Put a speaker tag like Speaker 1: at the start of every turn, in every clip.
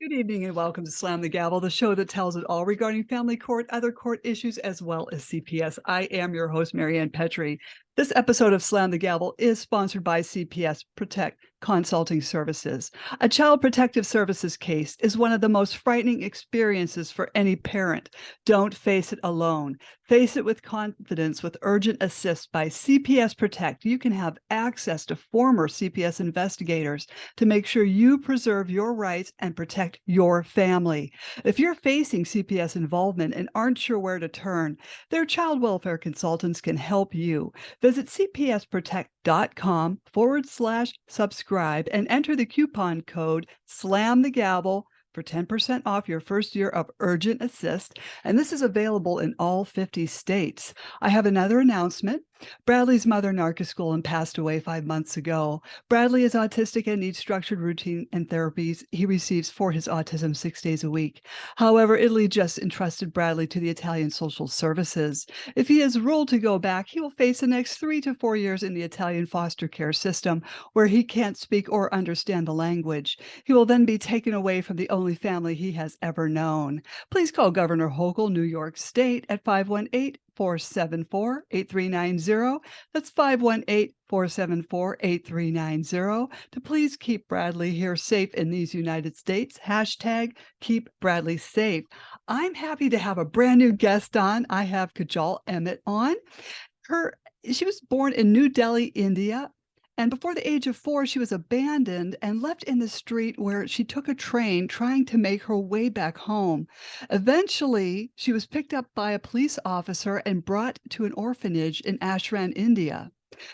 Speaker 1: Good evening and welcome to Slam the Gavel, the show that tells it all regarding family court, other court issues, as well as CPS. I am your host, Marianne Petrie. This episode of Slam the Gavel is sponsored by CPS Protect Consulting Services. A child protective services case is one of the most frightening experiences for any parent. Don't face it alone. Face it with confidence with Urgent Assist by CPS Protect. You can have access to former CPS investigators to make sure you preserve your rights and protect your family. If you're facing CPS involvement and aren't sure where to turn, their child welfare consultants can help you. Visit cpsprotect.com/subscribe and enter the coupon code SLAMTHEGAVEL for 10% off your first year of Urgent Assist, and this is available in all 50 states. I have another announcement. Bradley's mother narcissed and passed away 5 months ago. Bradley is autistic and needs structured routine and therapies he receives for his autism 6 days a week. However, Italy just entrusted Bradley to the Italian Social Services. If he is ruled to go back, he will face the next 3 to 4 years in the Italian foster care system, where he can't speak or understand the language. He will then be taken away from the only family he has ever known. Please call Governor Hochul, New York State, at 518-474-8390. That's 518-474-8390 to please keep Bradley here safe in these United States. Hashtag keep Bradley safe. I'm happy to have a brand new guest on. I have Kajal Emmett on. She was born in New Delhi, India. And before the age of 4, she was abandoned and left in the street where she took a train trying to make her way back home. Eventually, she was picked up by a police officer and brought to an orphanage in Asharan, India.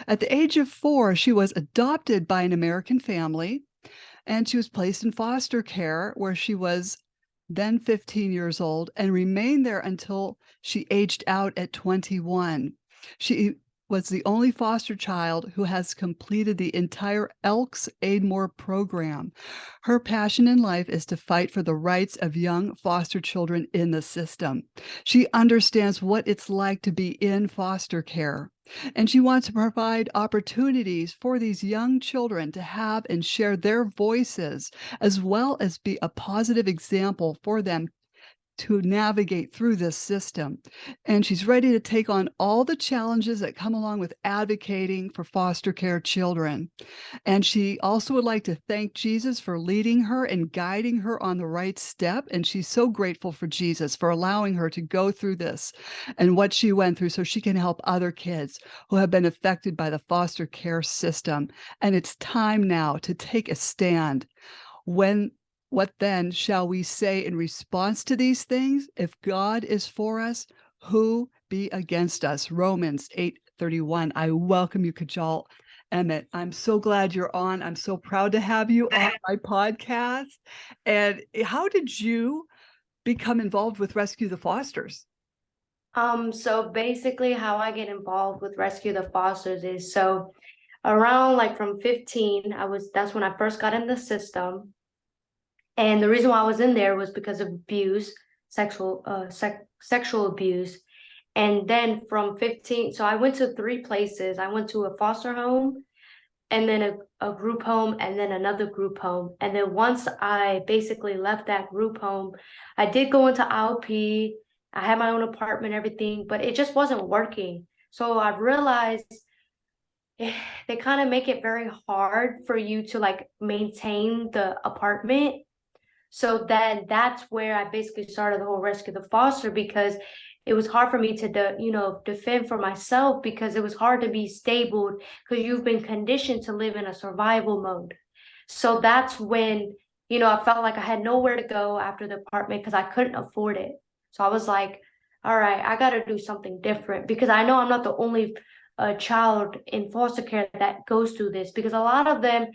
Speaker 1: At the age of 4, she was adopted by an American family, and she was placed in foster care where she was then 15 years old and remained there until she aged out at 21. She was the only foster child who has completed the entire Elks Aidmore program. Her passion in life is to fight for the rights of young foster children in the system. She understands what it's like to be in foster care, and she wants to provide opportunities for these young children to have and share their voices, as well as be a positive example for them to navigate through this system. And she's ready to take on all the challenges that come along with advocating for foster care children. And she also would like to thank Jesus for leading her and guiding her on the right step. And she's so grateful for Jesus for allowing her to go through this and what she went through so she can help other kids who have been affected by the foster care system. And it's time now to take a stand. What then shall we say in response to these things? If God is for us, who be against us? Romans 8:31. I welcome you, Kajal Emmett. I'm so glad you're on. I'm so proud to have you on my podcast. And how did you become involved with Rescue the Fosters?
Speaker 2: So basically how I get involved with Rescue the Fosters is so around like from 15, that's when I first got in the system. And the reason why I was in there was because of abuse, sexual abuse. And then from 15, so I went to 3 places. I went to a foster home, and then a group home, and then another group home. And then once I basically left that group home, I did go into IOP. I had my own apartment, everything, but it just wasn't working. So I realized they kind of make it very hard for you to like maintain the apartment. So that's where I basically started the whole Rescue the Foster, because it was hard for me to defend for myself, because it was hard to be stable because you've been conditioned to live in a survival mode. So that's when I felt like I had nowhere to go after the apartment because I couldn't afford it. So I was like, all right, I got to do something different, because I know I'm not the only child in foster care that goes through this, because a lot of them,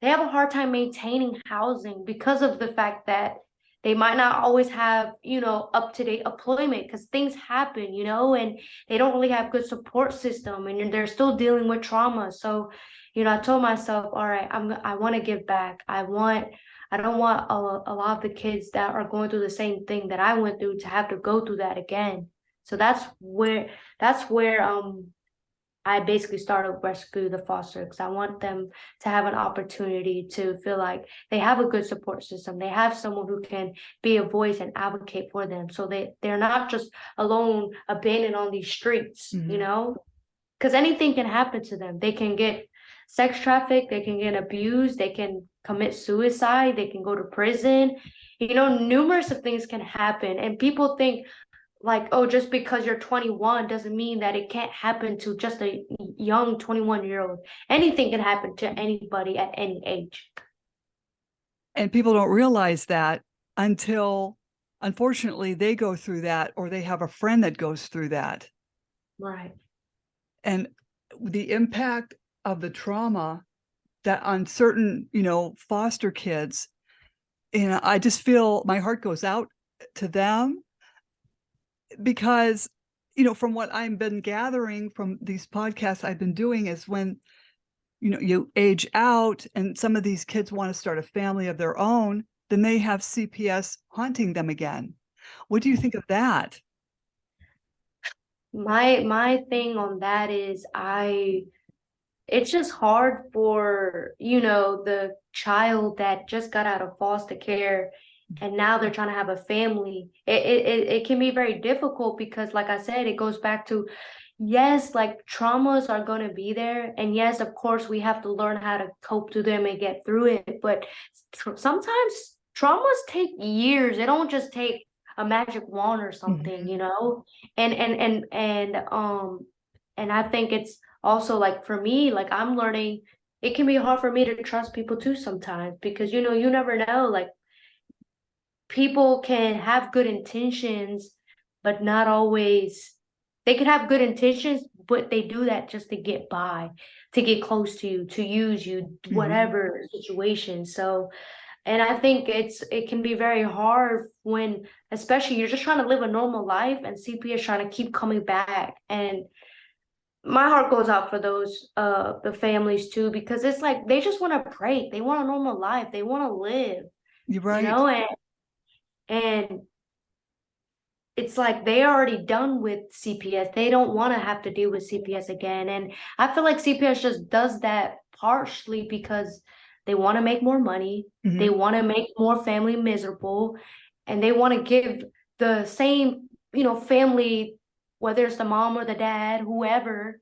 Speaker 2: they have a hard time maintaining housing because of the fact that they might not always have, up-to-date employment, because things happen, and they don't really have good support system, and they're still dealing with trauma. So, I told myself, all right, I want to give back. I don't want a lot of the kids that are going through the same thing that I went through to have to go through that again. So that's where I basically started Rescue the Foster because I want them to have an opportunity to feel like they have a good support system. They have someone who can be a voice and advocate for them. So they're not just alone, abandoned on these streets, you know? Because anything can happen to them. They can get sex trafficked, they can get abused, they can commit suicide, they can go to prison. You know, numerous of things can happen. And people think, like, oh, just because you're 21 doesn't mean that it can't happen to just a young 21-year-old. Anything can happen to anybody at any age.
Speaker 1: And people don't realize that until, unfortunately, they go through that, or they have a friend that goes through that.
Speaker 2: Right.
Speaker 1: And the impact of the trauma that on certain, foster kids, and I just feel my heart goes out to them, because, from what I've been gathering from these podcasts I've been doing, is when, you age out and some of these kids want to start a family of their own, then they have CPS haunting them again. What do you think of that?
Speaker 2: My thing on that is it's just hard for, the child that just got out of foster care and now they're trying to have a family. It can be very difficult because, like I said, it goes back to, yes, like traumas are going to be there. And yes, of course, we have to learn how to cope to them and get through it. But sometimes traumas take years. They don't just take a magic wand or something, And I think it's also, like, for me, like, I'm learning, it can be hard for me to trust people too sometimes because, you never know, like, people can have good intentions, but not always. They can have good intentions, but they do that just to get by, to get close to you, to use you, whatever situation. So, and I think it can be very hard when, especially, you're just trying to live a normal life and CP is trying to keep coming back. And my heart goes out for those the families too, because it's like they just want to break. They want a normal life. They want to live,
Speaker 1: You're right.
Speaker 2: and it's like they're already done with CPS. They don't want to have to deal with CPS again. And I feel like CPS just does that partially because they want to make more money. They want to make more family miserable, and they want to give the same, family, whether it's the mom or the dad, whoever,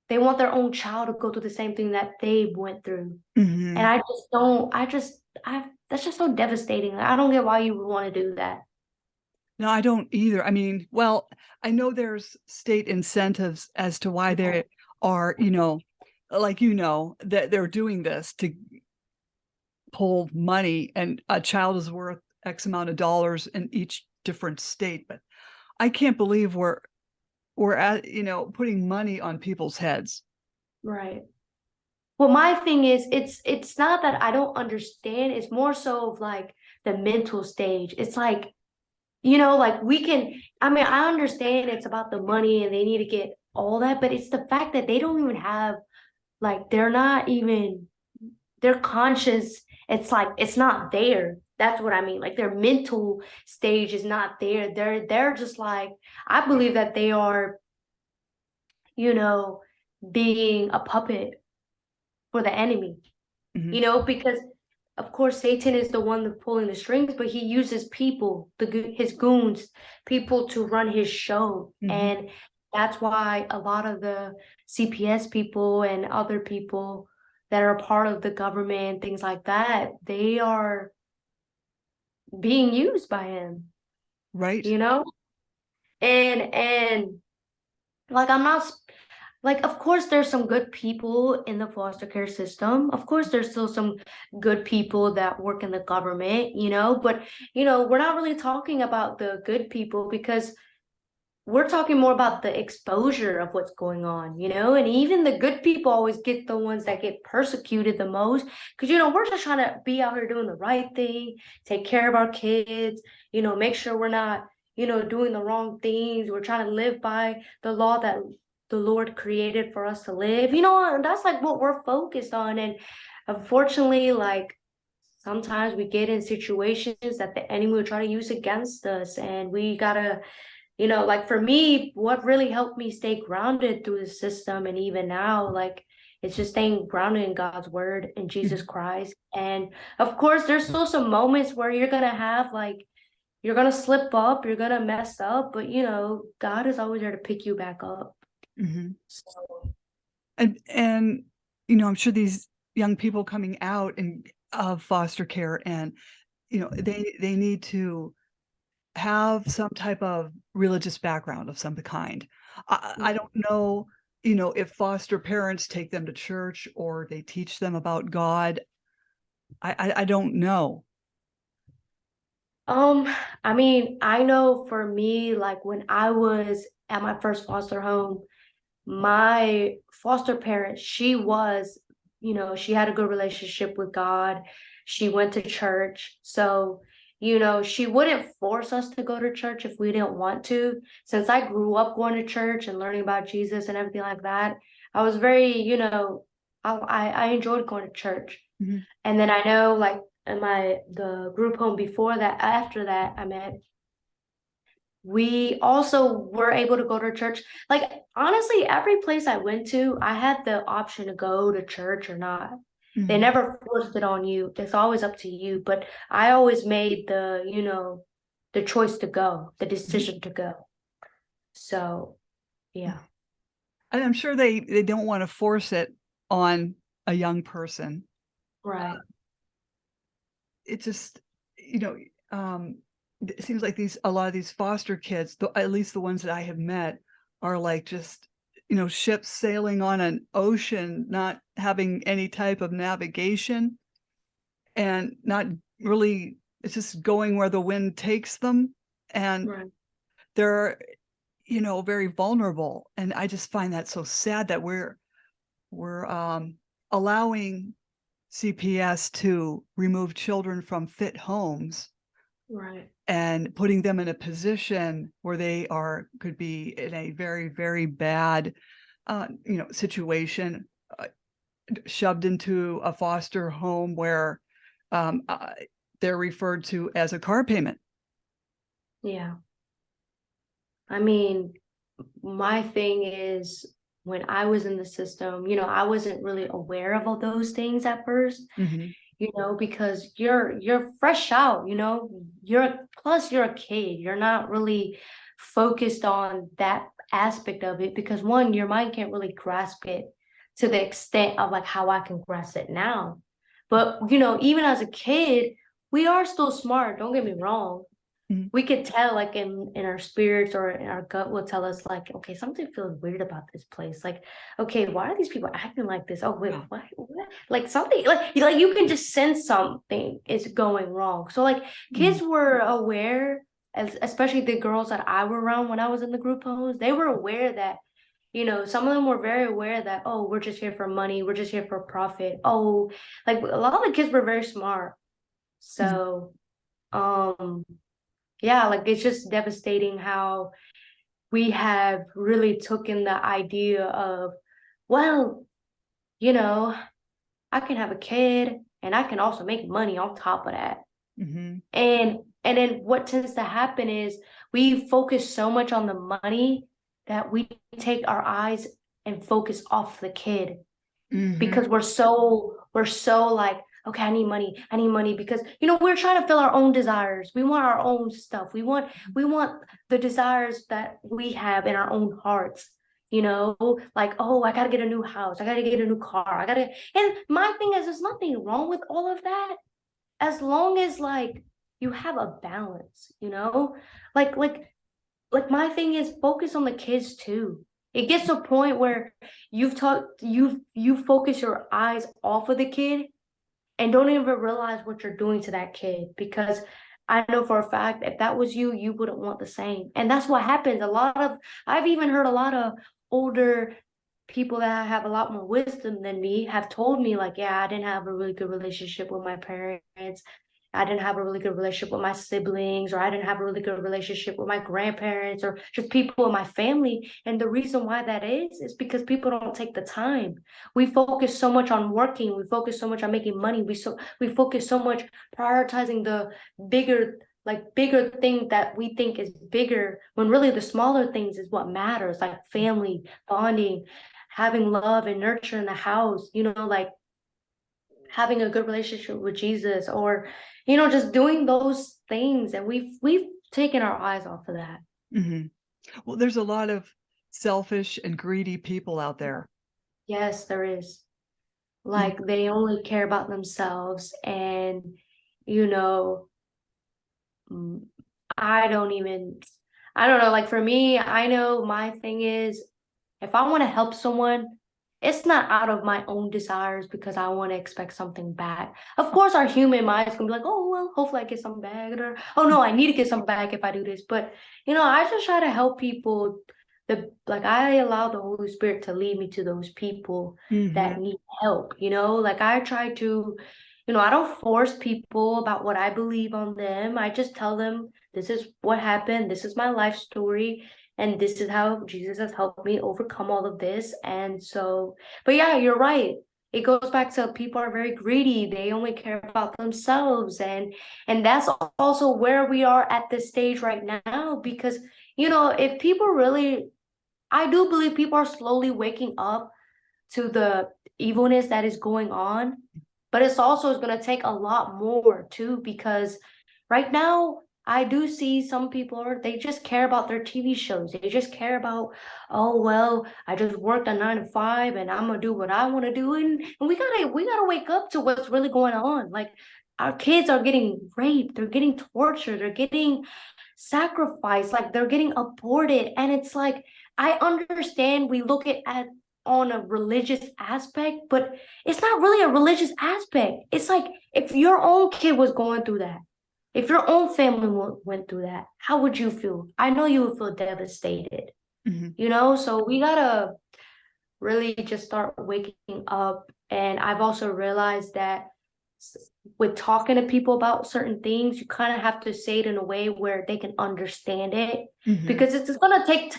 Speaker 2: they want their own child to go through the same thing that they went through. And I just don't, that's just so devastating. I don't get why you would want to do that.
Speaker 1: No, I don't either. I mean, well, I know there's state incentives as to why they are, like, that they're doing this to pull money, and a child is worth X amount of dollars in each different state. But I can't believe we're at, putting money on people's heads.
Speaker 2: Right. Well, my thing is, it's not that I don't understand. It's more so of like the mental stage. It's like, like I mean, I understand it's about the money and they need to get all that, but it's the fact that they don't even have, like, they're not even, their conscious, it's like, it's not there. That's what I mean. Like, their mental stage is not there. They're just like, I believe that they are, being a puppet for the enemy, because of course Satan is the one that's pulling the strings, but he uses people, his goons, people to run his show. And that's why a lot of the CPS people and other people that are part of the government, things like that, they are being used by him,
Speaker 1: Right.
Speaker 2: And like, I'm not, like, of course there's some good people in the foster care system. Of course there's still some good people that work in the government, but we're not really talking about the good people because we're talking more about the exposure of what's going on, and even the good people always get the ones that get persecuted the most because, we're just trying to be out here doing the right thing, take care of our kids, make sure we're not, doing the wrong things. We're trying to live by the law that the Lord created for us to live, and that's like what we're focused on. And unfortunately, like, sometimes we get in situations that the enemy will try to use against us, and we gotta You know, like for me, what really helped me stay grounded through the system and even now, like it's just staying grounded in God's word and Jesus
Speaker 1: Mhm.
Speaker 2: Christ. And of course, there's still some moments where you're gonna have like you're gonna slip up, you're gonna mess up, but you know, God is always there to pick you back up.
Speaker 1: Mhm.
Speaker 2: So
Speaker 1: And I'm sure these young people coming out and of foster care, and they need to have some type of religious background of some kind. I don't know, if foster parents take them to church or they teach them about God. I don't know.
Speaker 2: Um, I mean, I know for me, like when I was at my first foster home, my foster parent, she was, you know, she had a good relationship with God. She went to church. So, you know, she wouldn't force us to go to church if we didn't want to. Since I grew up going to church and learning about Jesus and everything like that, I was very, you know, I enjoyed going to church.
Speaker 1: Mhm.
Speaker 2: And then I know like in the group home before that, after that, I met we also were able to go to church. Like honestly, every place I went to, I had the option to go to church or not. They
Speaker 1: Mhm.
Speaker 2: never forced it on you. It's always up to you. But I always made the, you know, the choice to go, the
Speaker 1: Mhm.
Speaker 2: decision to go. So yeah.
Speaker 1: And I'm sure they don't wanna force it on a young person.
Speaker 2: Right.
Speaker 1: It just, you know, um, it seems like a lot of these foster kids, at least the ones that I have met, are like just, ships sailing on an ocean, not having any type of navigation and not really, it's just going where the wind takes them. And
Speaker 2: Right.
Speaker 1: they're, very vulnerable. And I just find that so sad that we're allowing CPS to remove children from fit homes
Speaker 2: Right.
Speaker 1: and putting them in a position where they could be in a very, very bad, situation, shoved into a foster home where, um, uh, they're referred to as a car payment.
Speaker 2: Yeah. I mean, my thing is when I was in the system, you know, I wasn't really aware of all those things at first.
Speaker 1: Mhm,
Speaker 2: You know, because you're fresh out, you know, you're a kid, you're not really focused on that aspect of it because one, your mind can't really grasp it to the extent of like how I can grasp it now. But you know, even as a kid, we are still smart, don't get me wrong.
Speaker 1: mhm,
Speaker 2: We could tell like in our spirits or in our gut will tell us like, okay, something feels weird about this place. Like, okay, why are these people acting like this? Oh wait,
Speaker 1: yeah,
Speaker 2: what? Like something like you can just sense something is going wrong. So like
Speaker 1: mhm,
Speaker 2: kids were aware, especially the girls that I were around when I was in the group homes, they were aware that, you know, some of them were very aware that, oh, we're just here for money, we're just here for profit. Oh, like a lot of the kids were very smart.
Speaker 1: mhm,
Speaker 2: So um yeah, like it's just devastating how we have really taken the idea of, well, you know, I can have a kid and I can also make money on top of that.
Speaker 1: mhm,
Speaker 2: And then what tends to happen is we focus so much on the money that we take our eyes and focus off the kid
Speaker 1: mhm,
Speaker 2: because we're so like, okay, I need money because you know we're trying to fill our own desires. We want our own stuff. We want the desires that we have in our own hearts. You know, like, oh, I gotta get a new house, I gotta get a new car, I gotta. And my thing is, there's nothing wrong with all of that as long as like you have a balance. You know, like my thing is focus on the kids too. It gets to a point where you focus your eyes off of the kid and don't even realize what you're doing to that kid because I know for a fact if that was you, you wouldn't want the same. And that's what happens. I've even heard a lot of older people that have a lot more wisdom than me have told me like, yeah, I didn't have a really good relationship with my parents. I didn't have a really good relationship with my siblings, or I didn't have a really good relationship with my grandparents, or just people in my family. And the reason why that is because people don't take the time. We focus so much on working, we focus so much on making money, we focus so much prioritizing the bigger like bigger thing that we think is bigger, when really the smaller things is what matters, like family, bonding, having love and nurture in the house, like having a good relationship with Jesus, or just doing those things. And we've taken our eyes off of that.
Speaker 1: Mhm. Well, there's a lot of selfish and greedy people out there.
Speaker 2: Yes, there is.
Speaker 1: Mm,
Speaker 2: Like they only care about themselves, and you know mm, I don't even, I don't know, like for me, I know my thing is, if I want to help someone, it's not out of my own desires because I want to expect something back. Of course, our human mind is gonna be like, oh well, hopefully I get something back, or oh no, I need to get something back if I do this. But I just try to help people. Like I allow the Holy Spirit to lead me to those people that
Speaker 1: mhm,
Speaker 2: need help. Like I try to, I don't force people about what I believe on them. I just tell them this is what happened, this is my life story, and this is how Jesus has helped me overcome all of this. And so, but yeah, you're right. It goes back to people are very greedy. They only care about themselves, and that's also where we are at this stage right now. Because if people really, I do believe people are slowly waking up to the evilness that is going on. But it's also is going to take a lot more too, because right now I do see some people they just care about their TV shows. They just care about, oh well, I just worked a 9 to 5 and I'm gonna do what I want to do. And we gotta wake up to what's really going on. Like our kids are getting raped, they're getting tortured, they're getting sacrificed, like they're getting aborted. And it's like, I understand we look at on a religious aspect, but it's not really a religious aspect. It's like if your own kid was going through that, if your own family went through that, how would you feel? I know you would feel devastated,
Speaker 1: mhm.
Speaker 2: So we gotta really just start waking up. And I've also realized that with talking to people about certain things, you kind of have to say it in a way where they can understand it,
Speaker 1: Mhm.
Speaker 2: because it's gonna take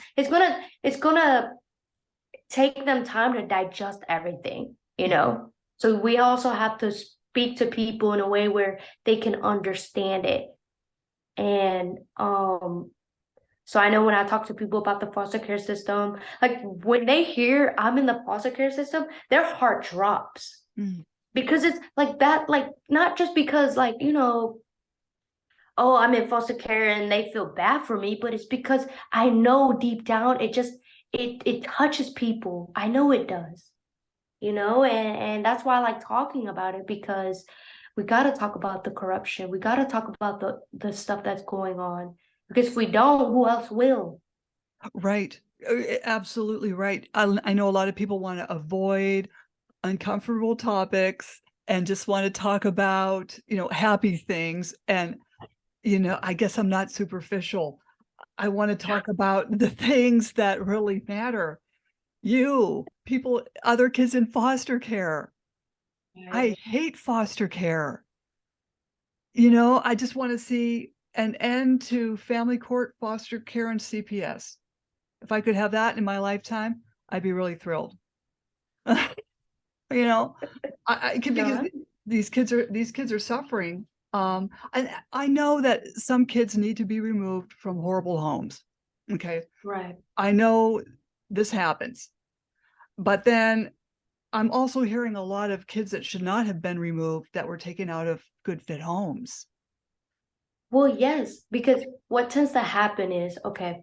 Speaker 2: them time to digest everything. So we also have to speak to people in a way where they can understand it. And so I know when I talk to people about the foster care system, like when they hear I'm in the foster care system, their heart drops,
Speaker 1: Mm.
Speaker 2: because it's like that, like not just because like, oh, I'm in foster care and they feel bad for me, but it's because I know deep down it touches people. I know it does. And that's why I like talking about it, because we got to talk about the corruption. We got to talk about the stuff that's going on, because if we don't, who else will?
Speaker 1: Right. Absolutely right. I know a lot of people want to avoid uncomfortable topics and just want to talk about, happy things. And, I guess I'm not superficial. I want to talk about the things that really matter. People, other kids in foster care. I
Speaker 2: Right.
Speaker 1: hate foster care. I just want to see an end to family court, foster care, and CPS. If I could have that in my lifetime, I'd be really thrilled. You know, because
Speaker 2: No,
Speaker 1: these kids are suffering. And I know that some kids need to be removed from horrible homes. Okay,
Speaker 2: right.
Speaker 1: I know this happens, but then I'm also hearing a lot of kids that should not have been removed that were taken out of good fit homes.
Speaker 2: Well, yes, because what tends to happen is, okay,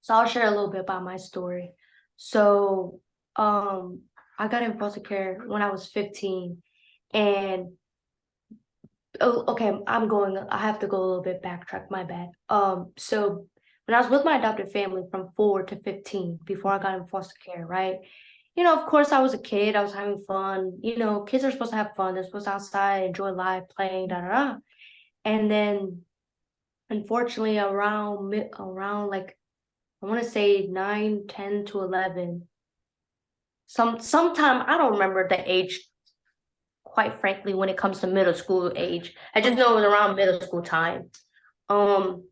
Speaker 2: so I'll share a little bit about my story. So, I got in foster care when I was 15, and oh, okay, I have to go a little bit backtrack, my bad. So when I was with my adopted family from 4 to 15, before I got in foster care, right? Of course I was a kid, I was having fun. Kids are supposed to have fun, they're supposed to outside, enjoy life, playing, da da da. And then unfortunately around like I want to say 9, 10 to 11. Sometime I don't remember the age, quite frankly, when it comes to middle school age. I just know it was around middle school time. Um,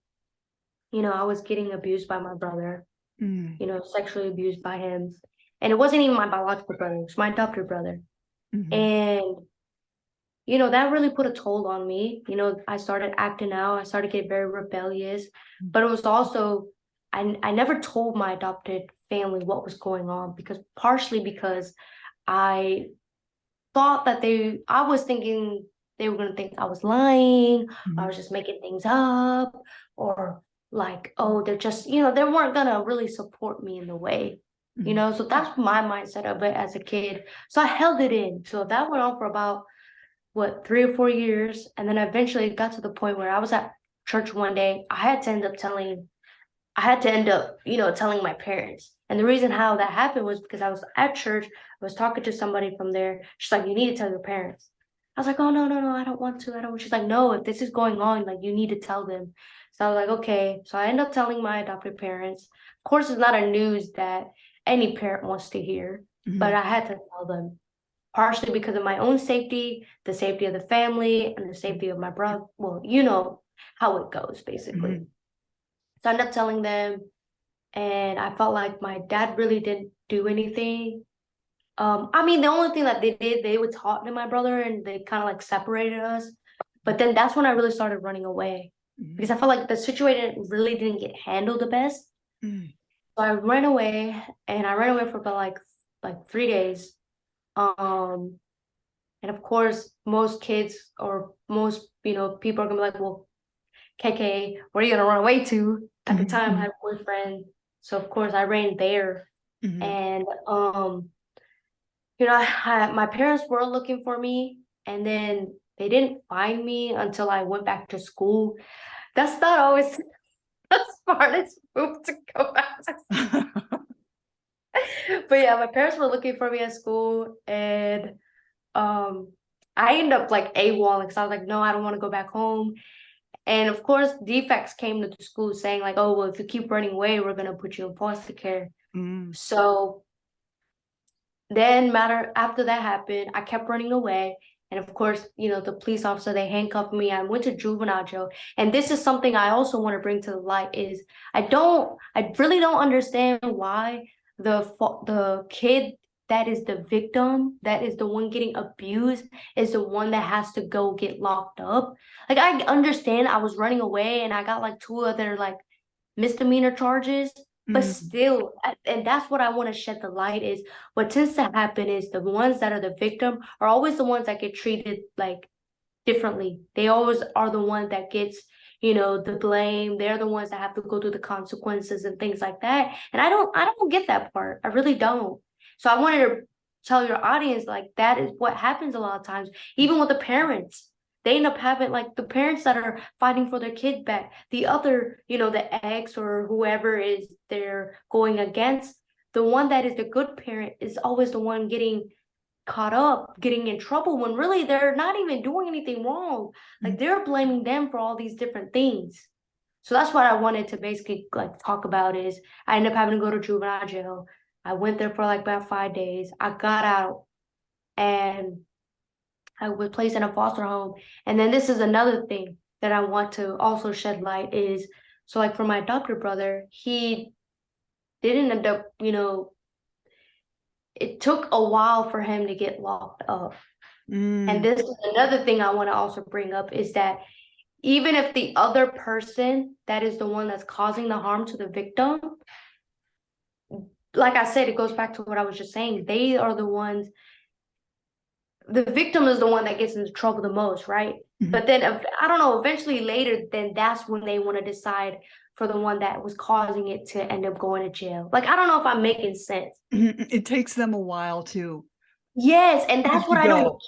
Speaker 2: I was getting abused by my brother,
Speaker 1: Mm,
Speaker 2: sexually abused by him. And it wasn't even my biological brother, it was my adopted brother.
Speaker 1: mhm,
Speaker 2: And, that really put a toll on me. I started acting out. I started getting very rebellious. But it was also, I never told my adopted family what was going on, partially because I thought that I was thinking they were going to think I was lying, I was just making things up, or like, oh, they're just, they weren't going to really support me in the way, so that's my mindset of it as a kid. So I held it in. So that went on for about, what, 3 or 4 years. And then eventually it got to the point where I was at church one day. I had to end up, telling my parents. And the reason how that happened was because I was at church, I was talking to somebody from there. She's like, you need to tell your parents. I was like, oh, no, no, no, I don't want to. I don't. She's like, no, if this is going on, like, you need to tell them. So I was like, okay. So I end up telling my adopted parents. Of course, it's not a news that any parent wants to hear, but I had to tell them, partially because of my own safety, the safety of the family, and the safety of my brother. Well, you know how it goes, basically. So I ended up telling them, and I felt like my dad really didn't do anything. I mean, the only thing that they did, they would talk to my brother, and they kind of like separated us. But then that's when I really started running away, because I felt like the situation really didn't get handled the best. So I ran away, and I ran away for about like 3 days. And of course, most kids or most people are gonna be like, well, KK, where are you gonna run away to? At the time, I had a boyfriend, so of course I ran there. And my parents were looking for me, and then they didn't find me until I went back to school. That's not always the smartest move to go back to school. But yeah, my parents were looking for me at school, and I ended up like AWOL because I was like, no, I don't want to go back home. And of course, defects came to the school saying like, oh, well, if you keep running away, we're gonna put you in foster care. So then after that happened, I kept running away. And of course, the police officer, they handcuffed me. I went to juvenile jail. And this is something I also want to bring to the light is I really don't understand why the kid that is the victim, that is the one getting abused, is the one that has to go get locked up. Like, I understand I was running away and I got like 2 other like misdemeanor charges, but still, and that's what I want to shed the light is what tends to happen is the ones that are the victim are always the ones that get treated like differently. They always are the one that gets, the blame. They're the ones that have to go through the consequences and things like that. And I don't get that part. I really don't. So I wanted to tell your audience like that is what happens a lot of times, even with the parents. They end up having like the parents that are fighting for their kid back. The other, the ex or whoever is they're going against, the one that is the good parent is always the one getting caught up, getting in trouble when really they're not even doing anything wrong. Like they're blaming them for all these different things. So that's what I wanted to basically like talk about is I ended up having to go to juvenile jail. I went there for like about 5 days. I got out and I was placed in a foster home. And then this is another thing that I want to also shed light is, so like for my adopted brother, he didn't end up, it took a while for him to get locked up. And this is another thing I want to also bring up is that even if the other person that is the one that's causing the harm to the victim, like I said, it goes back to what I was just saying. They are the ones, the victim is the one that gets into trouble the most, right? But then, I don't know, eventually later, then that's when they want to decide for the one that was causing it to end up going to jail. Like, I don't know if I'm making sense.
Speaker 1: It takes them a while to.
Speaker 2: Yes, and that's what I don't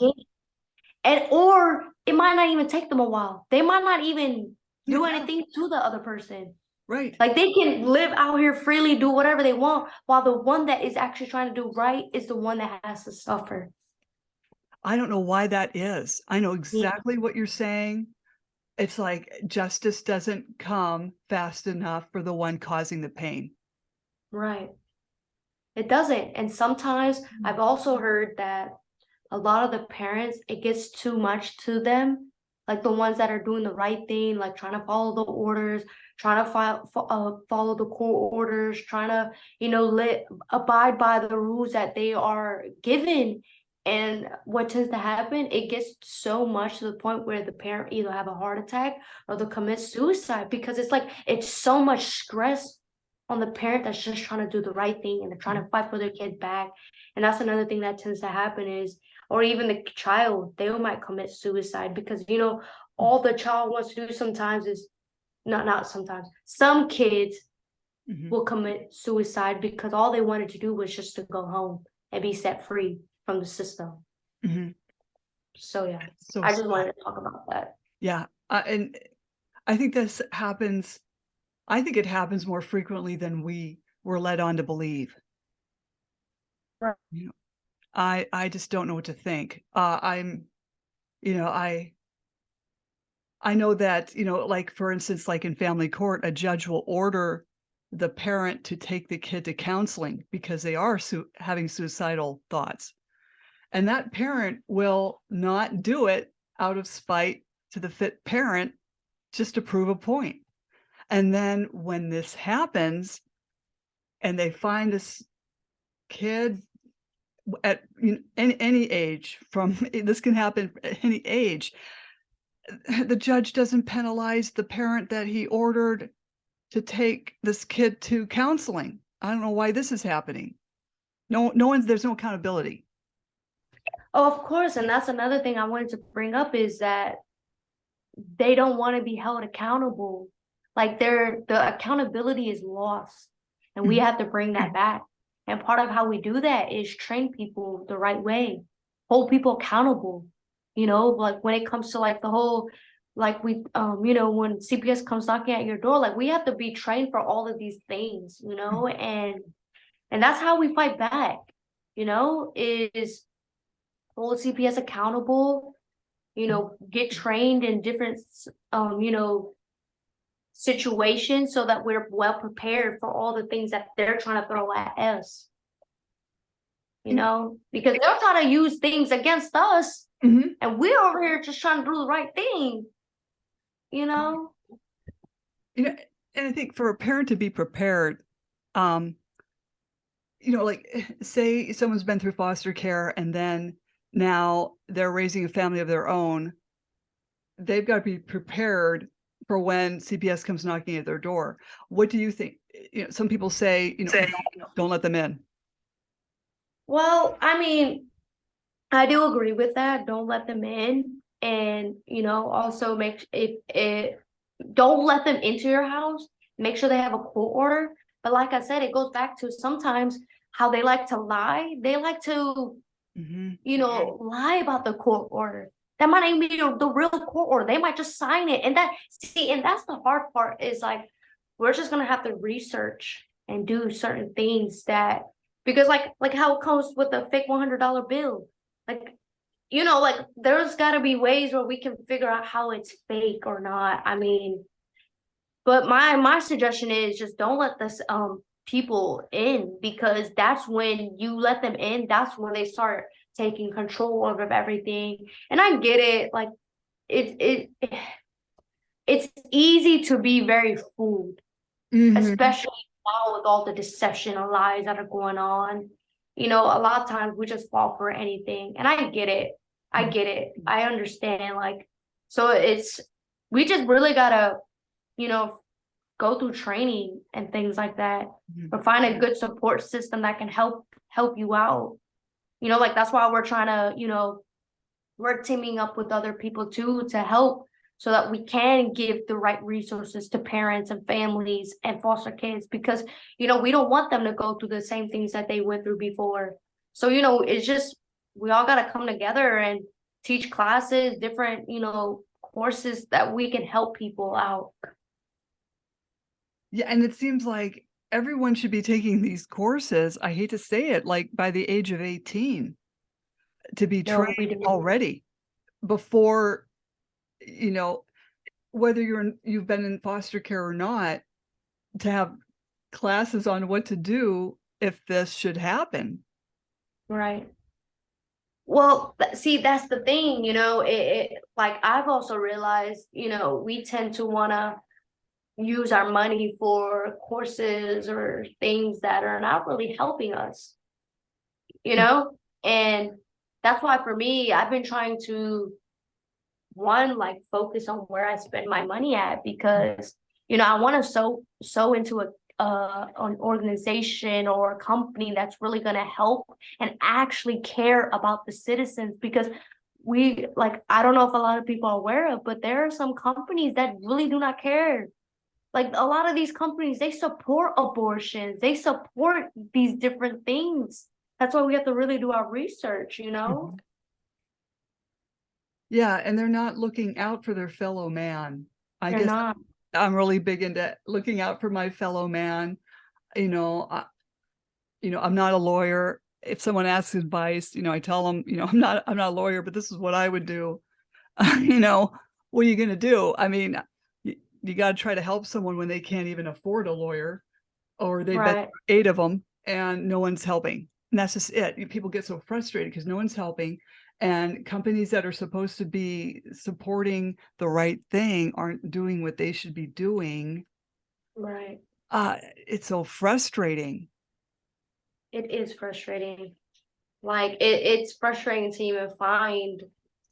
Speaker 2: get. Or it might not even take them a while. They might not even do anything to the other person.
Speaker 1: Right.
Speaker 2: Like they can live out here freely, do whatever they want, while the one that is actually trying to do right is the one that has to suffer.
Speaker 1: I don't know why that is. I know exactly what you're saying. It's like justice doesn't come fast enough for the one causing the pain.
Speaker 2: Right. It doesn't. And sometimes I've also heard that a lot of the parents, it gets too much to them. Like the ones that are doing the right thing, like trying to follow the orders, trying to follow the court orders, trying to, abide by the rules that they are given. And what tends to happen, it gets so much to the point where the parent either have a heart attack or they'll commit suicide, because it's like it's so much stress on the parent that's just trying to do the right thing and they're trying to fight for their kid back. And that's another thing that tends to happen is, or even the child, they might commit suicide because, all the child wants to do sometimes is not sometimes. Some kids
Speaker 1: Mhm.
Speaker 2: will commit suicide because all they wanted to do was just to go home and be set free from the system.
Speaker 1: Mhm.
Speaker 2: So yeah,
Speaker 1: So
Speaker 2: I just
Speaker 1: sad.
Speaker 2: wanted to talk about that.
Speaker 1: Yeah, and I think this happens I think it happens more frequently than we were led on to believe.
Speaker 2: Right.
Speaker 1: You know, I just don't know what to think. I'm you know, I know that, like, for instance, like in family court, a judge will order the parent to take the kid to counseling because they are having suicidal thoughts. And that parent will not do it out of spite to the fit parent just to prove a point. And then when this happens and they find this kid at any age from this can happen at any age, the judge doesn't penalize the parent that he ordered to take this kid to counseling. I don't know why this is happening. No one's there's no accountability.
Speaker 2: Oh, of course, and that's another thing I wanted to bring up is that they don't want to be held accountable. Like the accountability is lost, and we
Speaker 1: Mhm,
Speaker 2: have to bring that back. And part of how we do that is train people the right way, hold people accountable. Like when it comes to like the whole, like when CPS comes knocking at your door, like we have to be trained for all of these things,
Speaker 1: mhm,
Speaker 2: and that's how we fight back. Is hold CPS accountable, get trained in different situations so that we're well prepared for all the things that they're trying to throw at us,
Speaker 1: mhm,
Speaker 2: because they're trying to use things against us
Speaker 1: mhm.
Speaker 2: and we're over here just trying to do the right thing, you know?
Speaker 1: You know, and I think for a parent to be prepared, um, like, say someone's been through foster care and then now they're raising a family of their own, they've got to be prepared for when CPS comes knocking at their door. What do you think? Some people say, don't let them in.
Speaker 2: Well, I mean, I do agree with that. Don't let them in. And, also make if it don't let them into your house. Make sure they have a court order. But like I said, it goes back to sometimes how they like to lie. They like to,
Speaker 1: Mhm.
Speaker 2: lie about the court order. That might not even be the real court order. They might just sign it. And that's the hard part is like, we're just gonna have to research and do certain things that, because like how it comes with a fake $100 bill. Like, like there's gotta be ways where we can figure out how it's fake or not. I mean, but my suggestion is just don't let this people in, because that's when you let them in, that's when they start taking control over everything. And I get it, like it it's easy to be very fooled,
Speaker 1: Mhm.
Speaker 2: especially now with all the deception and lies that are going on. A lot of times we just fall for anything. And I get it. I
Speaker 1: Mhm.
Speaker 2: get it. I understand. Like, so we just really gotta, you know, go through training and things like that,
Speaker 1: Mhm.
Speaker 2: or find a good support system that can help you out. Like that's why we're trying to, we're teaming up with other people too to help, so that we can give the right resources to parents and families and foster kids, because we don't want them to go through the same things that they went through before. So it's just, we all got to come together and teach classes, different courses that we can help people out.
Speaker 1: Yeah, and it seems like everyone should be taking these courses, I hate to say it, like, by the age of 18 to be
Speaker 2: No,
Speaker 1: trained
Speaker 2: we do.
Speaker 1: already before, you know, whether you've been in foster care or not, to have classes on what to do if this should happen.
Speaker 2: Right. Well, see, that's the thing, like I've also realized, we tend to want to use our money for courses or things that are not really helping us, you
Speaker 1: Mm,
Speaker 2: know? And that's why for me, I've been trying to one, like focus on where I spend my money at, because I want to sow into an organization or a company that's really going to help and actually care about the citizens, because we like I don't know if a lot of people are aware of, but there are some companies that really do not care. Like a lot of these companies, they support abortions, they support these different things. That's why we have to really do our research,
Speaker 1: Mhm. Yeah, and they're not looking out for their fellow man. I
Speaker 2: They're
Speaker 1: guess
Speaker 2: not.
Speaker 1: I'm really big into looking out for my fellow man. You know, I'm not a lawyer. If someone asks advice, I tell them, I'm not a lawyer, but this is what I would do. You know, what are you going to do? I mean, you got to try to help someone when they can't even afford a lawyer, or they've been
Speaker 2: Right.
Speaker 1: 8 of them and no one's helping. And that's just it. People get so frustrated because no one's helping. And companies that are supposed to be supporting the right thing aren't doing what they should be doing.
Speaker 2: Right.
Speaker 1: It's so frustrating.
Speaker 2: It is frustrating. Like it's frustrating to even find,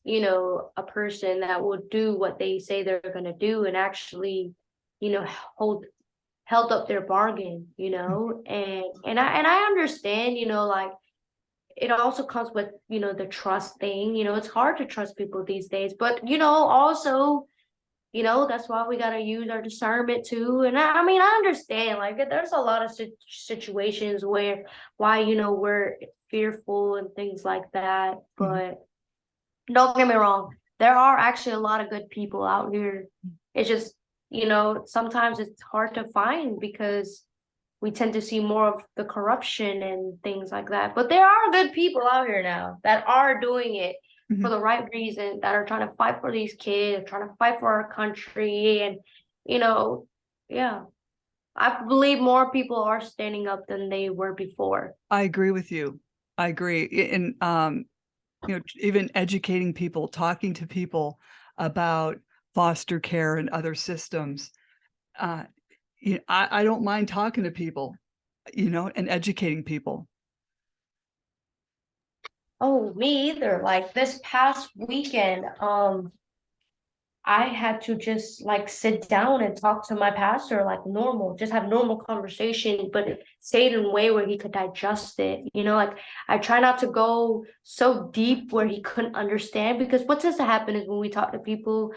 Speaker 2: a person that will do what they say they're gonna do and actually, you know, hold held up their bargain, and I understand, like it also comes with, the trust thing. It's hard to trust people these days, but also that's why we got to use our discernment too. And I mean, I understand, like, there's a lot of situations where why, we're fearful and things like that.
Speaker 1: Mhm.
Speaker 2: But don't get me wrong, there are actually a lot of good people out here. It's just, sometimes it's hard to find because we tend to see more of the corruption and things like that. But there are good people out here now that are doing it for
Speaker 1: Mhm.
Speaker 2: the right reason, that are trying to fight for these kids, trying to fight for our country. And, you know, yeah, I believe more people are standing up than they were before.
Speaker 1: I agree with you. I agree. And, even educating people, talking to people about foster care and other systems. Uh, I don't mind talking to people, and educating people.
Speaker 2: Oh, me either. Like this past weekend, I had to just like sit down and talk to my pastor like normal, just have normal conversation, but say it in a way where he could digest it. Like I try not to go so deep where he couldn't understand, because what tends to happen is when we talk to people,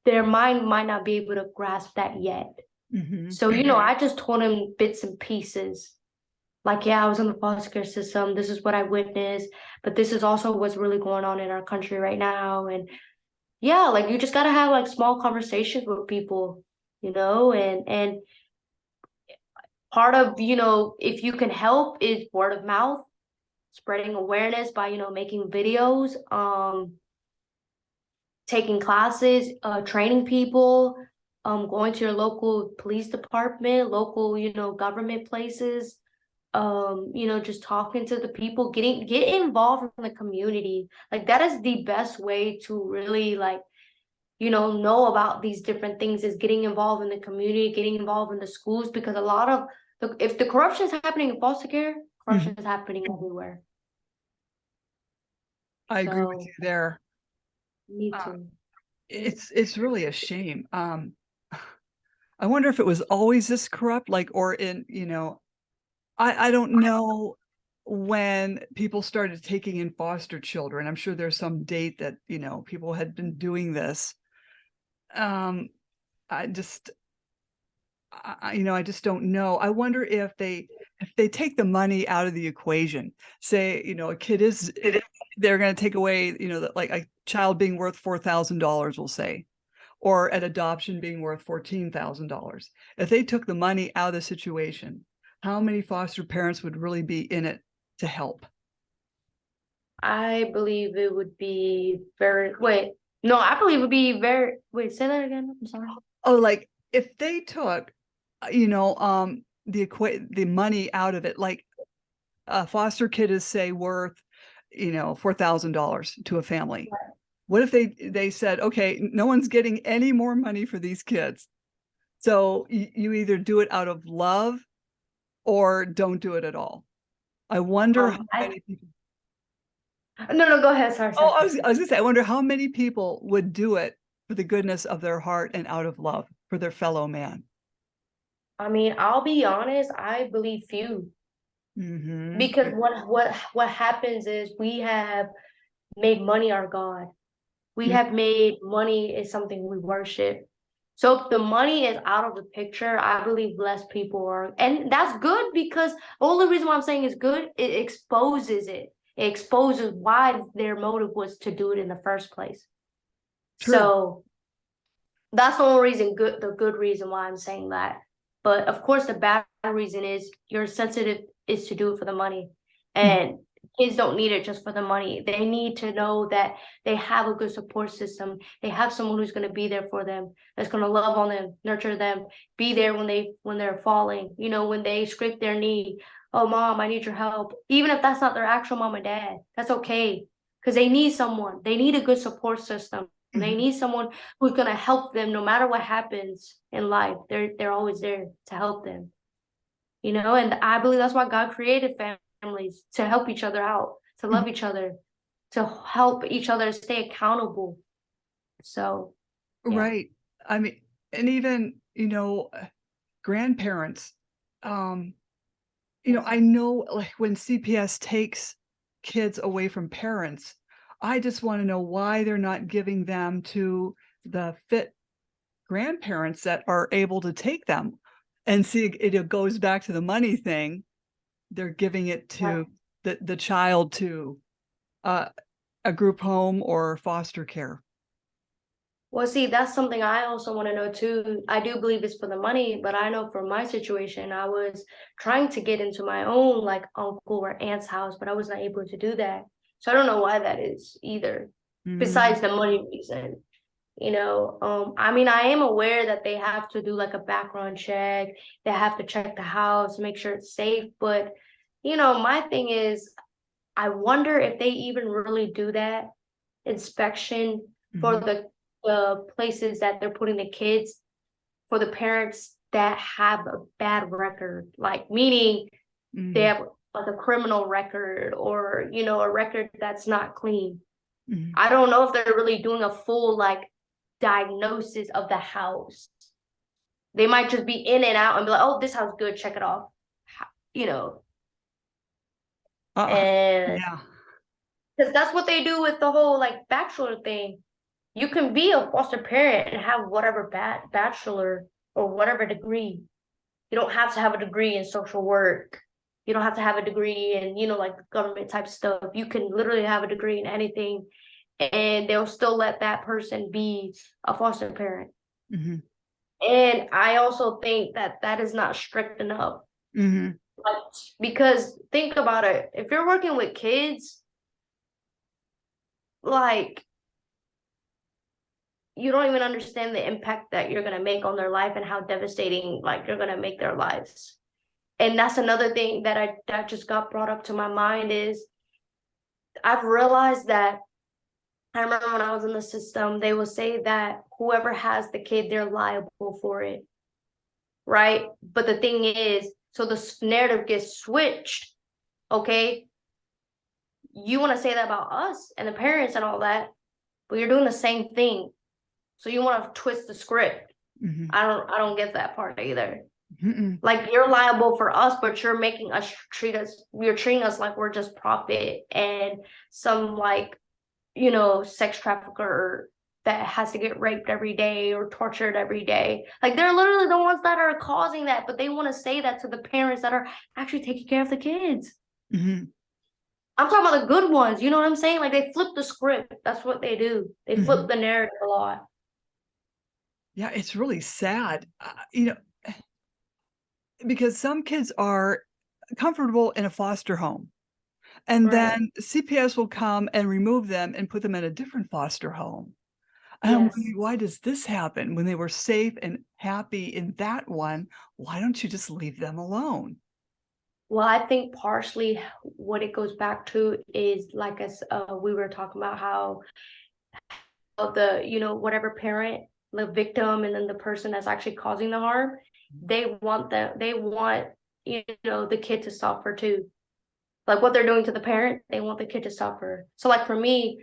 Speaker 2: their mind might not be able to grasp that yet.
Speaker 1: Mhm.
Speaker 2: So, I just told him bits and pieces. Like, yeah, I was in the foster care system. This is what I witnessed, but this is also what's really going on in our country right now. And yeah, like you just gotta have like small conversations with people, and part of, if you can help is word of mouth, spreading awareness by, making videos, taking classes, training people, going to your local police department, local, government places, just talking to the people, get involved in the community. Like that is the best way to really like know about these different things, is getting involved in the community, getting involved in the schools, because a lot of if the corruption is happening in foster care, corruption
Speaker 1: Mhm.
Speaker 2: is happening everywhere.
Speaker 1: I agree with
Speaker 2: So
Speaker 1: you there.
Speaker 2: me
Speaker 1: Uh,
Speaker 2: too.
Speaker 1: it's really a shame. I wonder if it was always this corrupt, like, or I don't know when people started taking in foster children. I'm sure there's some date that, people had been doing this. Um, I just, I just don't know. I wonder if they take the money out of the equation. Say, a kid is, they're going to take away, like a child being worth $4,000, we'll say, or an adoption being worth $14,000. If they took the money out of the situation, how many foster parents would really be in it to help?
Speaker 2: I believe it would be very wait. No, I believe it would be very wait, say that again. I'm sorry.
Speaker 1: Oh, like if they took, the money out of it, like a foster kid is say worth, $4,000 to a family. What if they said, okay, no one's getting any more money for these kids. So you either do it out of love or don't do it at all. I wonder how
Speaker 2: I
Speaker 1: many people.
Speaker 2: No, go ahead. Sorry,
Speaker 1: Oh,
Speaker 2: sorry.
Speaker 1: I was gonna say, I wonder how many people would do it for the goodness of their heart and out of love for their fellow man.
Speaker 2: I mean, I'll be honest, I believe few.
Speaker 1: Mm-hmm.
Speaker 2: Because what happens is we have made money our God. We have made money is something we worship. So if the money is out of the picture, I believe less people are, and that's good because the only reason why I'm saying it's good, it exposes it. It exposes why their motive was to do it in the first place.
Speaker 1: True.
Speaker 2: So that's the only reason the good reason why I'm saying that. But of course, the bad reason is you're sensitive is to do it for the money.
Speaker 1: Mhm.
Speaker 2: And kids don't need it just for the money. They need to know that they have a good support system. They have someone who's going to be there for them, that's going to love on them, nurture them, be there when they're falling, when they scrape their knee. Oh, mom, I need your help. Even if that's not their actual mom and dad, that's okay. Because they need someone. They need a good support system. They
Speaker 1: Mhm.
Speaker 2: need someone who's gonna help them no matter what happens in life. They're always there to help them. And I believe that's why God created families to help each other out, to
Speaker 1: Mhm.
Speaker 2: love each other, to help each other stay accountable. So yeah.
Speaker 1: Right. I mean, and even, grandparents, um,
Speaker 2: Yes.
Speaker 1: I know like when CPS takes kids away from parents, I just want to know why they're not giving them to the fit grandparents that are able to take them. And see, it goes back to the money thing. They're giving it to the child to uh, a group home or foster care.
Speaker 2: Well, see, that's something I also want to know too. I do believe it's for the money, but I know for my situation, I was trying to get into my own like uncle or aunt's house, but I was not able to do that. So I don't know why that is either,
Speaker 1: Mm,
Speaker 2: besides the money reason. I mean, I am aware that they have to do like a background check, they have to check the house, make sure it's safe. But, my thing is, I wonder if they even really do that inspection for
Speaker 1: mhm,
Speaker 2: the places that they're putting the kids for the parents that have a bad record, like meaning they
Speaker 1: mhm,
Speaker 2: have like a criminal record or a record that's not clean.
Speaker 1: mhm,
Speaker 2: I don't know if they're really doing a full like diagnosis of the house. They might just be in and out and be like, "Oh, this house good, check it off," you know,
Speaker 1: uh,
Speaker 2: and
Speaker 1: yeah,
Speaker 2: because that's what they do with the whole like bachelor thing. You can be a foster parent and have whatever bachelor or whatever degree. You don't have to have a degree in social work. You don't have to have a degree in, like government type stuff. You can literally have a degree in anything and they'll still let that person be a foster parent.
Speaker 1: mhm,
Speaker 2: And I also think that that is not strict enough.
Speaker 1: mhm,
Speaker 2: Like, because think about it. If you're working with kids, like you don't even understand the impact that you're gonna make on their life and how devastating like you're gonna make their lives. And that's another thing that just got brought up to my mind is I've realized that I remember when I was in the system, they will say that whoever has the kid, they're liable for it, right? But the thing is, so the narrative gets switched, okay? You want to say that about us and the parents and all that, but you're doing the same thing. So you want to twist the script.
Speaker 1: mhm,
Speaker 2: I don't get that part either.
Speaker 1: mhm,
Speaker 2: Like you're liable for us, but you're treating us like we're just profit and some like, sex trafficker that has to get raped every day or tortured every day. Like they're literally the ones that are causing that, but they want to say that to the parents that are actually taking care of the kids.
Speaker 1: mhm,
Speaker 2: I'm talking about the good ones. You know what I'm saying? Like they flip the script. That's what they do. They flip
Speaker 1: mhm.
Speaker 2: the narrative a lot.
Speaker 1: Yeah, it's really sad, because some kids are comfortable in a foster home, and
Speaker 2: Right.
Speaker 1: then CPS will come and remove them and put them in a different foster home. And I'm
Speaker 2: Yes.
Speaker 1: wondering, why does this happen when they were safe and happy in that one? Why don't you just leave them alone?
Speaker 2: Well, I think partially what it goes back to is like as we were talking about how the whatever parent, the victim, and then the person that's actually causing the harm, they want the kid to suffer too. like what they're doing to the parent, they want the kid to suffer. So like for me,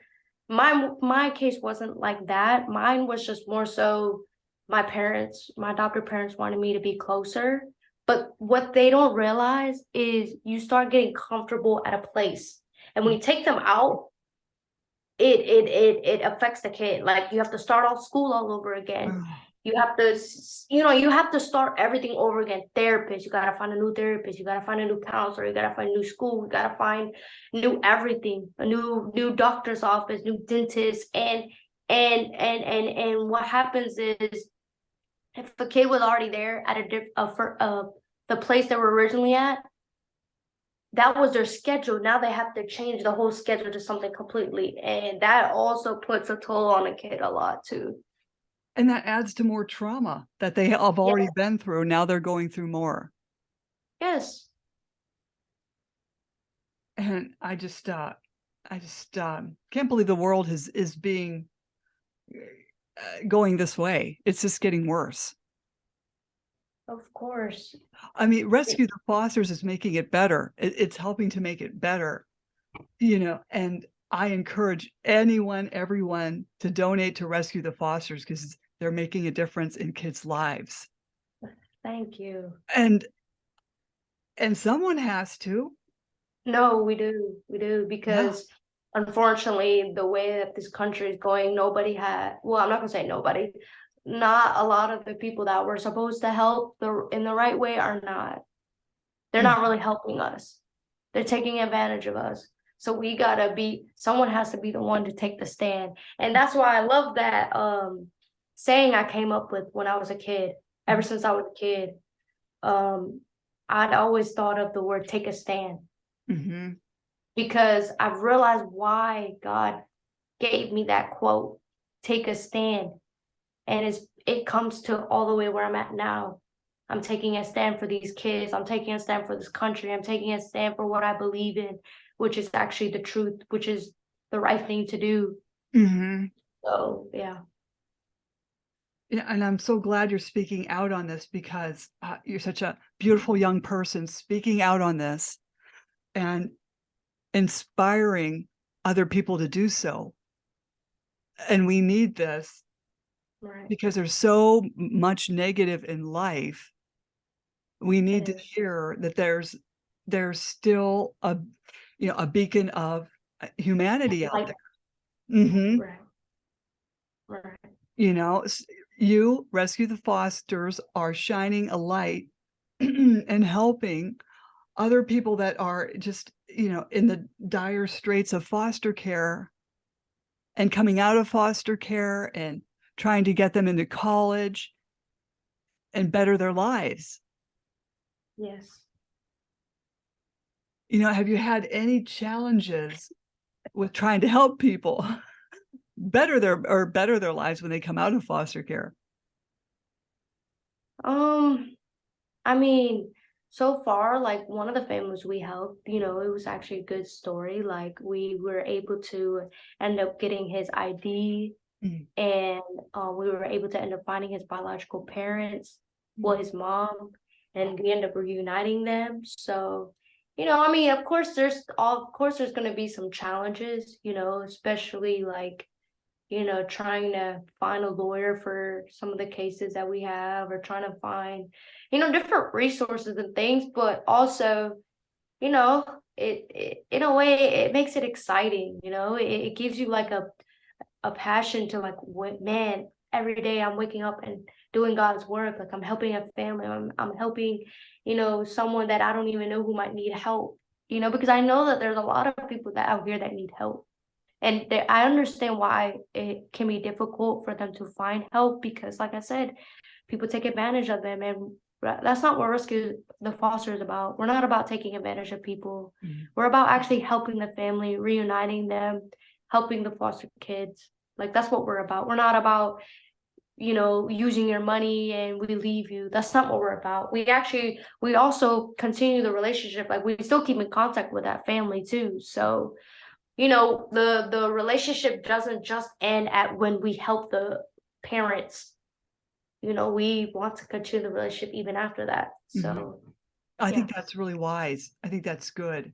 Speaker 2: my case wasn't like that. Mine was just more so my parents, my adopted parents wanted me to be closer. But what they don't realize is you start getting comfortable at a place. And when you take them out, it affects the kid. Like you have to start off school all over again. You have to, you have to start everything over again. Therapist, you gotta find a new therapist. You gotta find a new counselor. You gotta find a new school. You gotta find new everything. A new doctor's office, new dentist, and what happens is if a kid was already there at the place they were originally at, that was their schedule. Now they have to change the whole schedule to something completely, and that also puts a toll on a kid a lot too.
Speaker 1: And that adds to more trauma that they have already been through. Now they're going through more.
Speaker 2: Yes.
Speaker 1: And I just can't believe the world is being going this way. It's just getting worse.
Speaker 2: Of course.
Speaker 1: I mean, Rescue the Fosters is making it better. It's helping to make it better, and I encourage everyone to donate to Rescue the Fosters because they're making a difference in kids' lives.
Speaker 2: Thank you.
Speaker 1: And someone has to.
Speaker 2: No, we do. We do because unfortunately, the way that this country is going, well, I'm not gonna say nobody. Not a lot of the people that were supposed to help in the right way are not. They're not really helping us. They're taking advantage of us. So someone has to be the one to take the stand. And that's why I love that saying I came up with when I was a kid. Ever since I was a kid, I'd always thought of the word take a stand.
Speaker 1: Mm-hmm.
Speaker 2: Because I've realized why God gave me that quote, take a stand. And it comes to all the way where I'm at now. I'm taking a stand for these kids. I'm taking a stand for this country. I'm taking a stand for what I believe in, which is actually the truth, which is the right thing to do.
Speaker 1: Mm-hmm.
Speaker 2: So, yeah.
Speaker 1: Yeah, and I'm so glad you're speaking out on this because you're such a beautiful young person speaking out on this and inspiring other people to do so. And we need this because there's so much negative in life. We need to hear that there's still a beacon of humanity out there. Mm-hmm.
Speaker 2: Right.
Speaker 1: You, Rescue the Fosters, are shining a light and helping other people that are just, in the dire straits of foster care and coming out of foster care and trying to get them into college and better their lives.
Speaker 2: Yes.
Speaker 1: Have you had any challenges with trying to help people better their lives when they come out of foster care?
Speaker 2: I mean, so far, like one of the families we helped, it was actually a good story. Like we were able to end up getting his ID, and we were able to end up finding his biological parents, well, his mom, and we end up reuniting them. So, I mean, of course there's going to be some challenges, especially like trying to find a lawyer for some of the cases that we have, or trying to find, different resources and things, but also, it in a way, it makes it exciting, it gives you like a passion to like, man, every day I'm waking up and doing God's work. Like I'm helping a family. I'm helping, someone that I don't even know who might need help, because I know that there's a lot of people that out here that need help. And I understand why it can be difficult for them to find help because, like I said, people take advantage of them. And that's not what Rescue the Foster is about. We're not about taking advantage of people. We're about actually helping the family, reuniting them, helping the foster kids. Like, that's what we're about. We're not about, using your money and we leave you. That's not what we're about. We also continue the relationship. Like, we still keep in contact with that family too. So, the relationship doesn't just end at when we help the parents. We want to continue the relationship even after that. So
Speaker 1: I think that's really wise. I think that's good.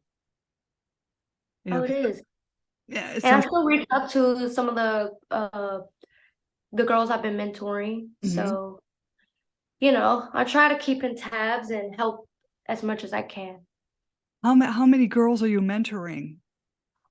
Speaker 1: You know,
Speaker 2: Oh, it
Speaker 1: 'cause
Speaker 2: is.
Speaker 1: yeah,
Speaker 2: And I
Speaker 1: some
Speaker 2: still reach out to some of the girls I've been mentoring.
Speaker 1: mhm.
Speaker 2: So, I try to keep in tabs and help as much as I can.
Speaker 1: How many girls are you mentoring?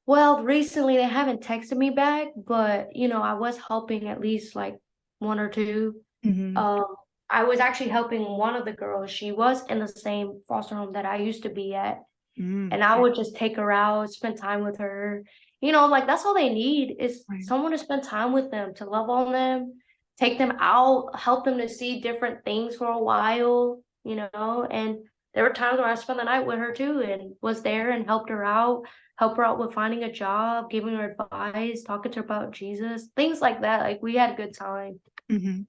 Speaker 2: Well, recently they haven't texted me back, but I was helping at least like one or two.
Speaker 1: Mhm.
Speaker 2: Um, I was actually helping one of the girls. She was in the same foster home that I used to be at.
Speaker 1: Mm,
Speaker 2: And I would just take her out, spend time with her. Like that's all they need is
Speaker 1: right.
Speaker 2: someone to spend time with them, to love on them, take them out, help them to see different things for a while. And there were times where I spent the night with her too and was there and help her out with finding a job, giving her advice, talking to her about Jesus, things like that. Like we had a good time.
Speaker 1: Mhm.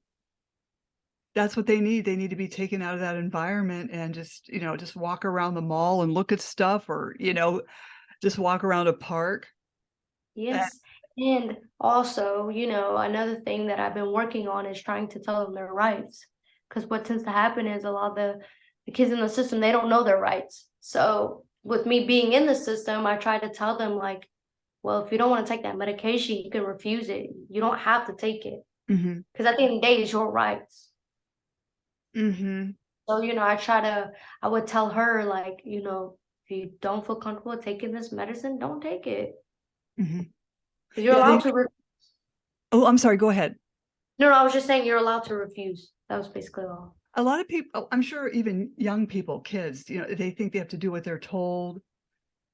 Speaker 1: That's what they need. They need to be taken out of that environment and just, just walk around the mall and look at stuff or, just walk around a park. Eh
Speaker 2: Yes. And also, another thing that I've been working on is trying to tell them their rights. Because what tends to happen is a lot of the kids in the system, they don't know their rights. So with me being in the system, I try to tell them like, well, if you don't want to take that medication, you can refuse it. You don't have to take it.
Speaker 1: Mhm.
Speaker 2: Because at the end of the day, it's your rights.
Speaker 1: Mhm.
Speaker 2: So, I would tell her like, if you don't feel comfortable taking this medicine, don't take it.
Speaker 1: Mhm.
Speaker 2: Because you're
Speaker 1: Yeah,
Speaker 2: allowed
Speaker 1: they
Speaker 2: to
Speaker 1: Oh, I'm sorry, go ahead.
Speaker 2: No, I was just saying you're allowed to refuse. That was basically all.
Speaker 1: A lot of people I'm sure even young people, kids, they think they have to do what they're told,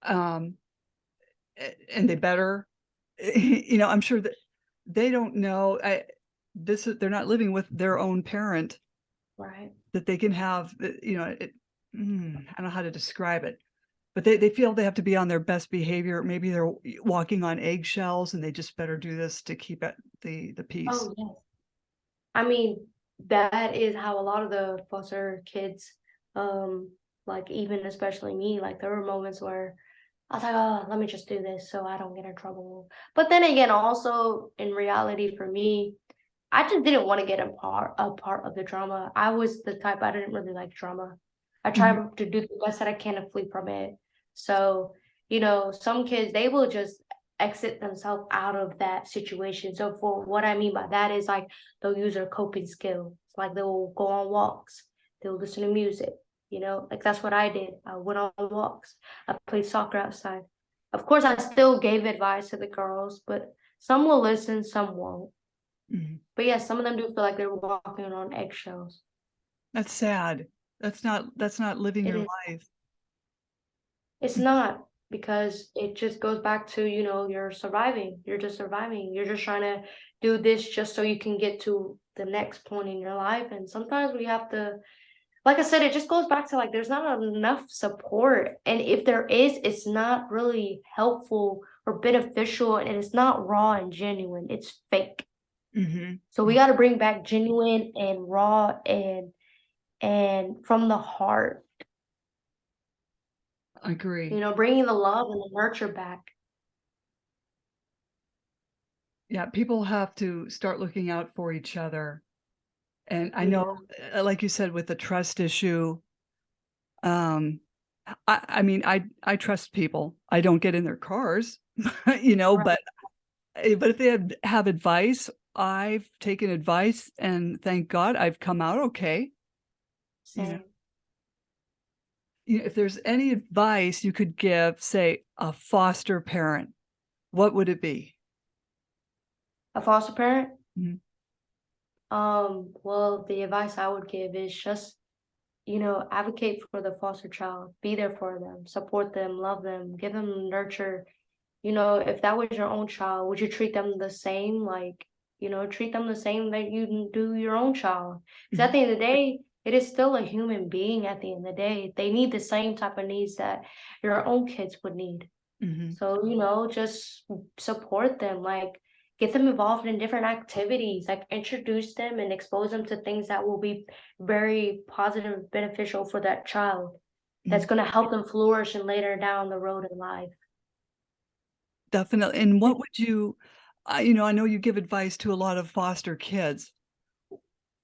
Speaker 1: um, and they better. I'm sure that they don't know, they're not living with their own parent
Speaker 2: Right.
Speaker 1: that they can have, I don't know how to describe it, but they feel they have to be on their best behavior. Maybe they're walking on eggshells and they just better do this to keep at the peace.
Speaker 2: Oh, yes. I mean, that is how a lot of the foster kids, like even especially me, like there were moments where I was like, oh, let me just do this so I don't get in trouble. But then again, also in reality for me, I just didn't want to get a part of the drama. I was the type I didn't really like drama. I try
Speaker 1: Mhm,
Speaker 2: to do the best that I can to flee from it. So, some kids they will just exit themselves out of that situation. So for what I mean by that is like they'll use their coping skills. Like they'll go on walks, they'll listen to music, like that's what I did. I went on walks. I played soccer outside. Of course, I still gave advice to the girls, but some will listen, some won't.
Speaker 1: mhm.
Speaker 2: But yeah, some of them do feel like they're walking on eggshells.
Speaker 1: That's sad. That's not living
Speaker 2: It
Speaker 1: your
Speaker 2: is.
Speaker 1: life.
Speaker 2: It's
Speaker 1: Mm,
Speaker 2: not because it just goes back to, you're surviving. You're just surviving. You're just trying to do this just so you can get to the next point in your life. And sometimes we have to, like I said, it just goes back to like there's not enough support. And if there is, it's not really helpful or beneficial and it's not raw and genuine. It's fake.
Speaker 1: mhm,
Speaker 2: So we
Speaker 1: mm,
Speaker 2: got to bring back genuine and raw and from the heart,
Speaker 1: agree.
Speaker 2: bringing the love and the nurture back.
Speaker 1: Yeah, people have to start looking out for each other, and I know,
Speaker 2: Yeah,
Speaker 1: like you said, with the trust issue, um, I mean, I trust people. I don't get in their cars,
Speaker 2: right.
Speaker 1: but if they have advice, I've taken advice, and thank God I've come out okay, you know?
Speaker 2: Same.
Speaker 1: If there's any advice you could give, say, a foster parent, what would it be?
Speaker 2: A foster parent?
Speaker 1: Mhm,
Speaker 2: Well, the advice I would give is just, advocate for the foster child, be there for them, support them, love them, give them nurture. If that was your own child, would you treat them the same? Like, treat them the same that you do your own child. Because at
Speaker 1: mhm,
Speaker 2: the end of the day, it is still a human being at the end of the day. They need the same type of needs that your own kids would need.
Speaker 1: mhm,
Speaker 2: So, just support them, like get them involved in different activities, like introduce them and expose them to things that will be very positive and beneficial for that child. That's
Speaker 1: mhm.
Speaker 2: going to help them flourish and later down the road in life.
Speaker 1: Definitely, and what would you I know you give advice to a lot of foster kids.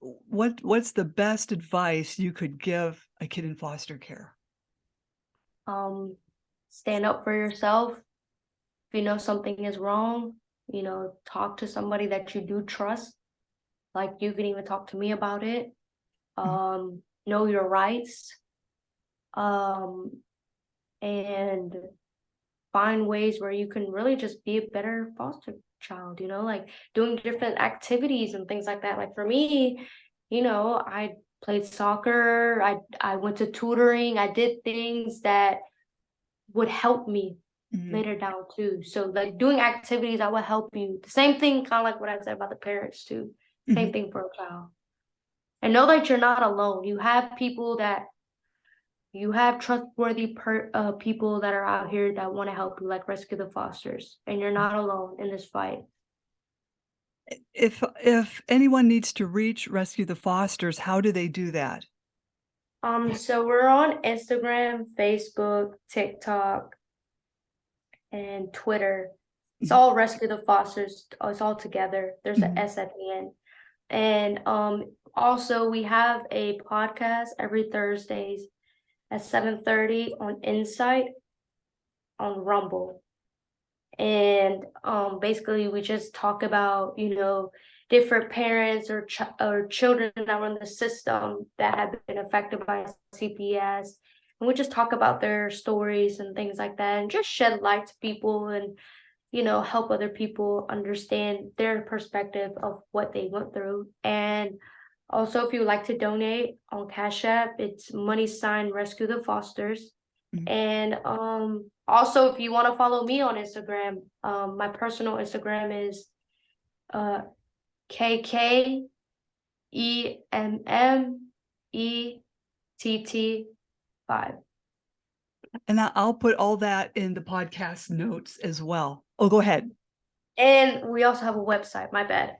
Speaker 1: What's the best advice you could give a kid in foster care?
Speaker 2: Um, Stand up for yourself, you know something is wrong, talk to somebody that you do trust. Like you can even talk to me about it. Know your rights. Um, and find ways where you can really just be a better foster child, like doing different activities and things like that. Like for me, I played soccer, I went to tutoring, I did things that would help me later down too. So like doing activities that will help you. The same thing, kind of like what I said about the parents too. Same thing for a child. And know that you're not alone. You have trustworthy people that are out here that want to help you, like Rescue the Fosters, and you're not alone in this fight.
Speaker 1: If anyone needs to reach Rescue the Fosters, how do they do that?
Speaker 2: So we're on Instagram, Facebook, TikTok, and Twitter. It's all Rescue the Fosters. It's all together. There's an S at the end. And also we have a podcast every Thursdays at 7:30 on Insight on Rumble. And basically we just talk about, different parents or children that are in the system that have been affected by CPS. And we just talk about their stories and things like that, and just shed light to people and, help other people understand their perspective of what they went through. And also, if you would like to donate on Cash App, it's # Rescue the Fosters. And also, if you want to follow me on Instagram, my personal Instagram is KKEMMETT5.
Speaker 1: And I'll put all that in the podcast notes as well. Oh, go ahead.
Speaker 2: And we also have a website, my bad.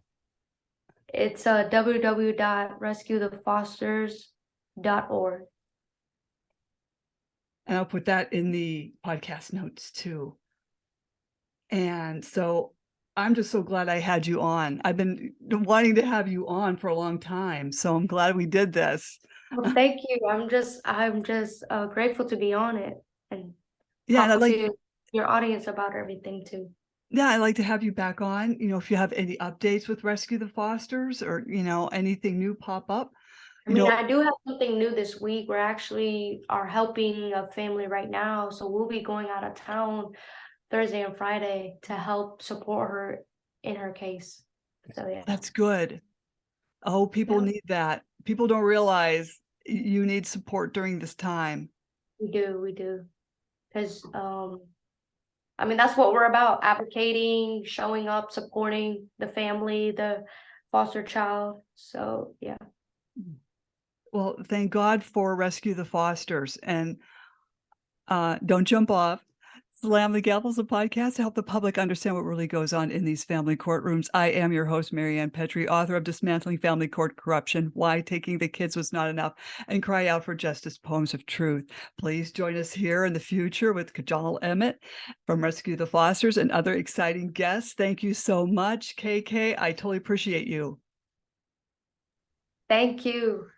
Speaker 2: It's www.rescuethefosters.org.
Speaker 1: And I'll put that in the podcast notes too. And so I'm just so glad I had you on. I've been wanting to have you on for a long time, so I'm glad we did this.
Speaker 2: Well, thank you. I'm just grateful to be on it and
Speaker 1: Yeah,
Speaker 2: talk to your audience about everything too.
Speaker 1: Yeah, I'd like to have you back on, if you have any updates with Rescue the Fosters or, anything new pop up.
Speaker 2: I mean, I do have something new this week. We're actually are helping a family right now, so we'll be going out of town Thursday and Friday to help support her in her case. So yeah.
Speaker 1: That's good. Oh, people need that. People don't realize you need support during this time.
Speaker 2: We do. Because I mean, that's what we're about, advocating, showing up, supporting the family, the foster child. So yeah.
Speaker 1: Well, thank God for Rescue the Fosters. And don't jump off. Slam the Gavel is a podcast to help the public understand what really goes on in these family courtrooms. I am your host, Marianne Petrie, author of Dismantling Family Court Corruption, Why Taking the Kids Was Not Enough, and Cry Out for Justice, Poems of Truth. Please join us here in the future with Kajal Emmett from Rescue the Fosters and other exciting guests. Thank you so much, KK. I totally appreciate you.
Speaker 2: Thank you.